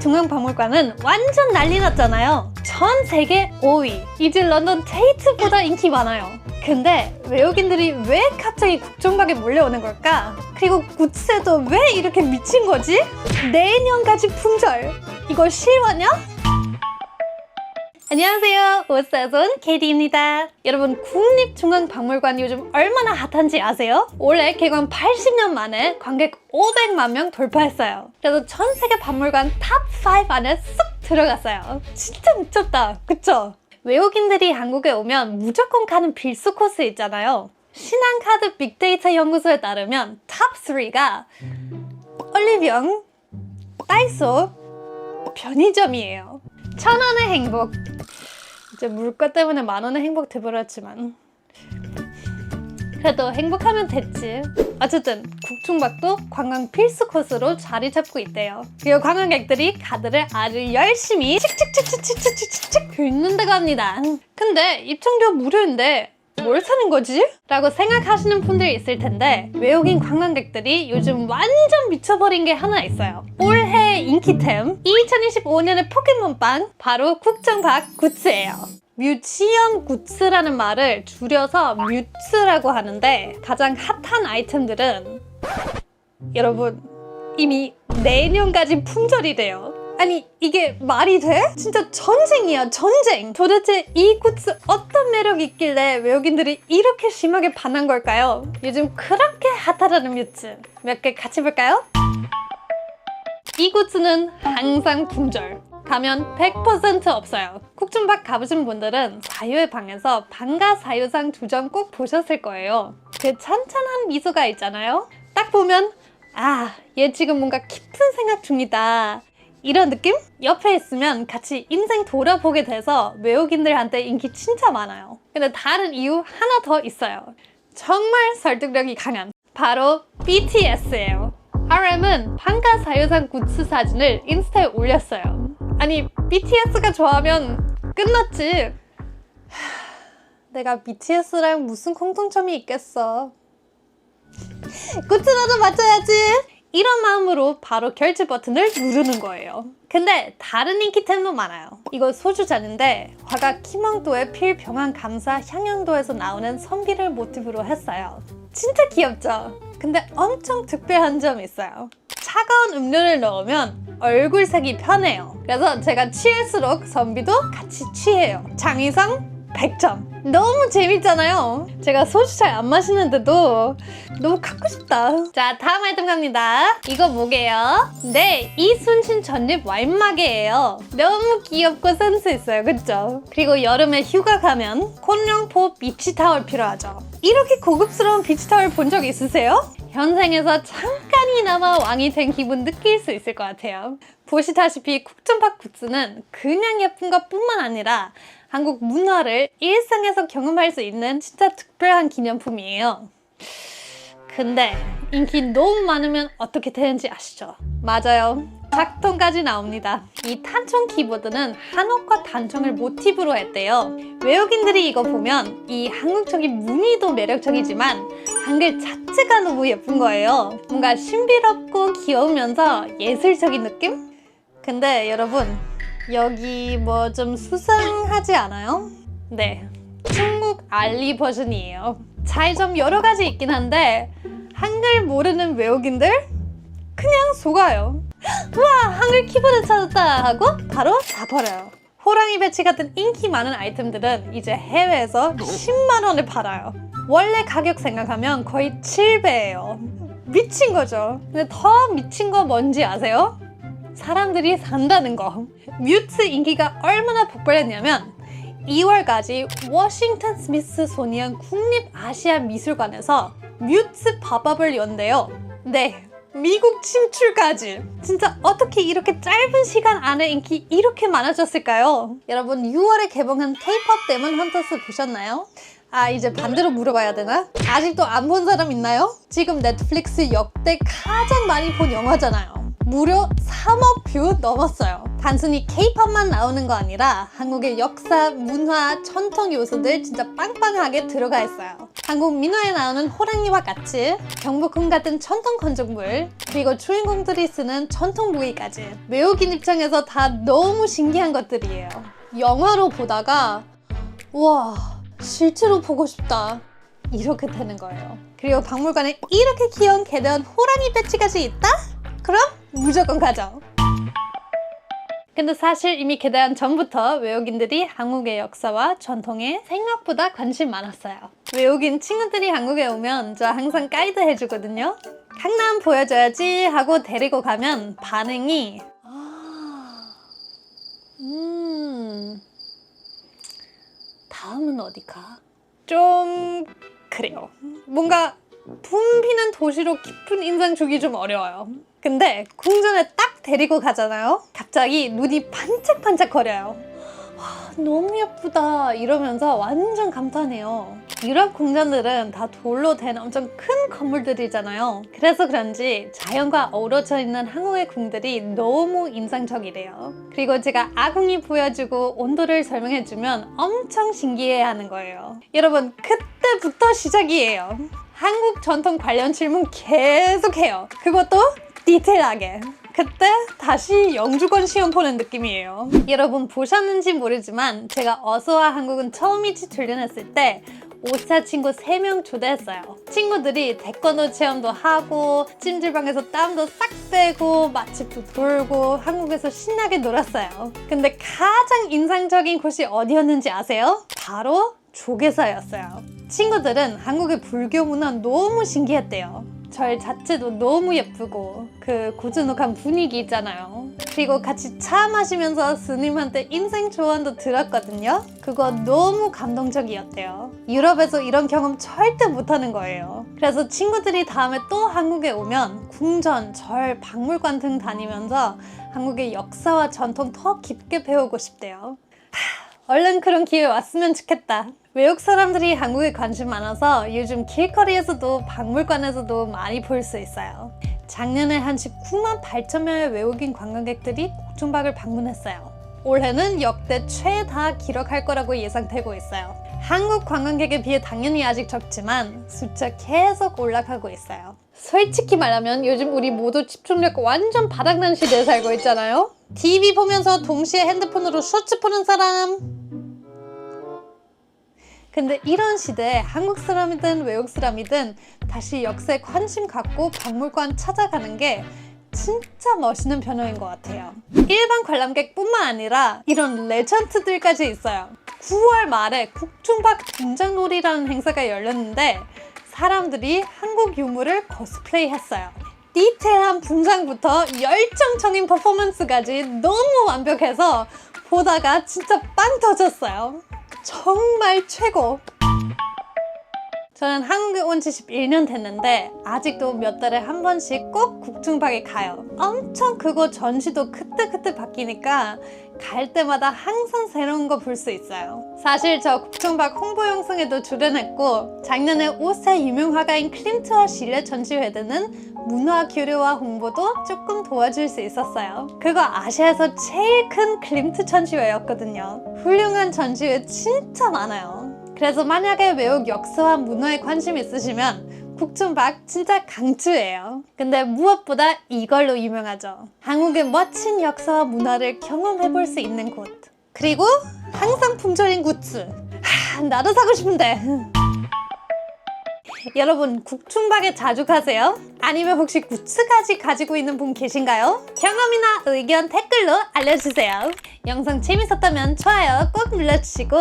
국립중앙박물관은 완전 난리 났잖아요. 전 세계 5위. 이제 런던 테이트보다 인기 많아요. 근데 외국인들이 왜 갑자기 국정박에 몰려오는 걸까? 그리고 구찌도 왜 이렇게 미친 거지? 내년까지 품절. 이거 실화냐? 안녕하세요. 옷사에서 온 KD입니다. 여러분, 국립중앙박물관 요즘 얼마나 핫한지 아세요? 올해 개관 80년 만에 관객 500만 명 돌파했어요. 그래서 전 세계 박물관 탑5 안에 쏙 들어갔어요. 진짜 미쳤다, 그쵸? 외국인들이 한국에 오면 무조건 가는 필수 코스 있잖아요. 신한카드 빅데이터 연구소에 따르면 탑3가 올리브영, 다이소, 편의점이에요. 1,000원의 행복. 이제 물가 때문에 10,000원의 행복 돼버렸지만 그래도 행복하면 됐지. 어쨌든 국중박도 관광 필수 코스로 자리 잡고 있대요. 그리고 관광객들이 카드를 아주 열심히 칙칙칙칙칙칙칙칙 긁는다고 합니다. 근데 입장료 무료인데 뭘 사는 거지? 라고 생각하시는 분들이 있을 텐데, 외국인 관광객들이 요즘 완전 미쳐버린 게 하나 있어요. 올해 인기템 2025년의 포켓몬빵, 바로 국정박 굿즈예요. 뮤지엄 굿즈라는 말을 줄여서 뮤츠라고 하는데, 가장 핫한 아이템들은 여러분 이미 내년까지 품절이래요. 아니, 이게 말이 돼? 진짜 전쟁이야, 전쟁! 도대체 이 굿즈 어떤 매력이 있길래 외국인들이 이렇게 심하게 반한 걸까요? 요즘 그렇게 핫하다는 뮤츠 몇 개 같이 볼까요? 이 굿즈는 항상 품절. 가면 100% 없어요. 국중박 가보신 분들은 사유의 방에서 방가 사유상 2점 꼭 보셨을 거예요. 그 찬찬한 미소가 있잖아요? 딱 보면 아, 얘 지금 뭔가 깊은 생각 중이다, 이런 느낌? 옆에 있으면 같이 인생 돌아보게 돼서 외국인들한테 인기 진짜 많아요. 근데 다른 이유 하나 더 있어요. 정말 설득력이 강한, 바로 BTS예요. RM은 방가 사유상 굿즈 사진을 인스타에 올렸어요. 아니, BTS가 좋아하면 끝났지. 내가 BTS랑 무슨 공통점이 있겠어. 굿즈라도 맞춰야지. 이런 마음으로 바로 결제 버튼을 누르는 거예요. 근데 다른 인기템도 많아요. 이거 소주잔인데 화가 키망도의 필병환 감사 향연도에서 나오는 선비를 모티브로 했어요. 진짜 귀엽죠? 근데 엄청 특별한 점이 있어요. 차가운 음료를 넣으면 얼굴색이 편해요. 그래서 제가 취할수록 선비도 같이 취해요. 장의성 100점. 너무 재밌잖아요. 제가 소주 잘 안 마시는데도 너무 갖고 싶다. 자, 다음 아이템 갑니다. 이거 뭐게요? 네, 이순신 전립 와인마개예요. 너무 귀엽고 센스 있어요, 그쵸? 그리고 여름에 휴가 가면 콘룡포 비치타월 필요하죠. 이렇게 고급스러운 비치타월 본 적 있으세요? 현생에서 잠깐이나마 왕이 된 기분 느낄 수 있을 것 같아요. 보시다시피 국정박 굿즈는 그냥 예쁜 것뿐만 아니라 한국 문화를 일상에서 경험할 수 있는 진짜 특별한 기념품이에요. 근데 인기 너무 많으면 어떻게 되는지 아시죠? 맞아요. 작동까지 나옵니다. 이 탄총 키보드는 한옥과 단청을 모티브로 했대요. 외국인들이 이거 보면 이 한국적인 무늬도 매력적이지만 한글 자체가 너무 예쁜 거예요. 뭔가 신비롭고 귀여우면서 예술적인 느낌? 근데 여러분, 여기 뭐 좀 수상하지 않아요? 네, 중국 알리 버전이에요. 차이점 여러 가지 있긴 한데 한글 모르는 외국인들 그냥 속아요. 우와, 한글 키보드 찾았다 하고 바로 다 버려요. 호랑이 배치 같은 인기 많은 아이템들은 이제 해외에서 10만 원에 팔아요. 원래 가격 생각하면 거의 7배예요. 미친 거죠. 근데 더 미친 거 뭔지 아세요? 사람들이 산다는 거. 뮤츠 인기가 얼마나 폭발했냐면 2월까지 워싱턴 스미스소니언 국립아시아미술관에서 뮤츠 팝업을 연대요. 네, 미국 진출까지. 진짜 어떻게 이렇게 짧은 시간 안에 인기 이렇게 많아졌을까요? 여러분, 6월에 개봉한 K-pop 데몬 헌터스 보셨나요? 아, 이제 반대로 물어봐야 되나? 아직도 안 본 사람 있나요? 지금 넷플릭스 역대 가장 많이 본 영화잖아요. 무려 3억 뷰 넘었어요. 단순히 K-팝만 나오는 거 아니라 한국의 역사, 문화, 전통 요소들 진짜 빵빵하게 들어가 있어요. 한국 민화에 나오는 호랑이와 같이 경복궁 같은 전통 건축물, 그리고 주인공들이 쓰는 전통 무기까지 외국인 입장에서 다 너무 신기한 것들이에요. 영화로 보다가 와, 실제로 보고 싶다 이렇게 되는 거예요. 그리고 박물관에 이렇게 귀여운 개대원 호랑이 배지까지 있다? 그럼 무조건 가죠. 근데 사실 이미 개대원 전부터 외국인들이 한국의 역사와 전통에 생각보다 관심 많았어요. 외국인 친구들이 한국에 오면 저 항상 가이드 해주거든요. 강남 보여줘야지 하고 데리고 가면 반응이 다음은 어디 가? 좀 그래요. 뭔가 붐비는 도시로 깊은 인상 주기 좀 어려워요. 근데 궁전에 딱 데리고 가잖아요. 갑자기 눈이 반짝반짝 거려요. 와, 너무 예쁘다 이러면서 완전 감탄해요. 유럽 궁전들은 다 돌로 된 엄청 큰 건물들이잖아요. 그래서 그런지 자연과 어우러져 있는 한국의 궁들이 너무 인상적이래요. 그리고 제가 아궁이 보여주고 온도를 설명해주면 엄청 신기해하는 거예요. 여러분, 그때부터 시작이에요. 한국 전통 관련 질문 계속해요. 그것도 디테일하게. 그때 다시 영주권 시험 보는 느낌이에요. 여러분 보셨는지 모르지만 제가 어서와 한국은 처음이지 출연했을 때 오스타 친구 3명 초대했어요. 친구들이 태권도 체험도 하고 찜질방에서 땀도 싹 빼고 맛집도 돌고 한국에서 신나게 놀았어요. 근데 가장 인상적인 곳이 어디였는지 아세요? 바로 조계사였어요. 친구들은 한국의 불교 문화 너무 신기했대요. 절 자체도 너무 예쁘고 그 고즈넉한 분위기 있잖아요. 그리고 같이 차 마시면서 스님한테 인생 조언도 들었거든요. 그거 너무 감동적이었대요. 유럽에서 이런 경험 절대 못하는 거예요. 그래서 친구들이 다음에 또 한국에 오면 궁전, 절, 박물관 등 다니면서 한국의 역사와 전통 더 깊게 배우고 싶대요. 얼른 그런 기회 왔으면 좋겠다. 외국 사람들이 한국에 관심 많아서 요즘 길거리에서도 박물관에서도 많이 볼 수 있어요. 작년에 한 19만 8천 명의 외국인 관광객들이 국중박을 방문했어요. 올해는 역대 최다 기록할 거라고 예상되고 있어요. 한국 관광객에 비해 당연히 아직 적지만 숫자 계속 올라가고 있어요. 솔직히 말하면 요즘 우리 모두 집중력 완전 바닥난 시대에 살고 있잖아요. TV 보면서 동시에 핸드폰으로 쇼츠 보는 사람. 근데 이런 시대에 한국 사람이든 외국 사람이든 다시 역사에 관심 갖고 박물관 찾아가는 게 진짜 멋있는 변화인 것 같아요. 일반 관람객뿐만 아니라 이런 레전드들까지 있어요. 9월 말에 국중박 등장놀이라는 행사가 열렸는데 사람들이 한국 유물을 코스프레이 했어요. 디테일한 분장부터 열정적인 퍼포먼스까지 너무 완벽해서 보다가 진짜 빵 터졌어요. 정말 최고! 저는 한국에 온 지 11년 됐는데 아직도 몇 달에 한 번씩 꼭 국중박에 가요. 엄청 크고 전시도 그때그때 바뀌니까 갈 때마다 항상 새로운 거 볼 수 있어요. 사실 저 국중박 홍보 영상에도 출연했고 작년에 오스타 유명 화가인 클림트와 실내 전시회 때는 문화 교류와 홍보도 조금 도와줄 수 있었어요. 그거 아시아에서 제일 큰 클림트 전시회였거든요. 훌륭한 전시회 진짜 많아요. 그래서 만약에 외국 역사와 문화에 관심 있으시면 국중박 진짜 강추예요. 근데 무엇보다 이걸로 유명하죠. 한국의 멋진 역사와 문화를 경험해볼 수 있는 곳. 그리고 항상 품절인 굿즈. 나도 사고 싶은데. 여러분 국중박에 자주 가세요? 아니면 혹시 굿즈까지 가지고 있는 분 계신가요? 경험이나 의견 댓글로 알려주세요. 영상 재밌었다면 좋아요 꼭 눌러주시고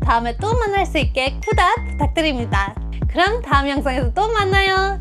다음에 또 만날 수 있게 구독 부탁드립니다. 그럼 다음 영상에서 또 만나요.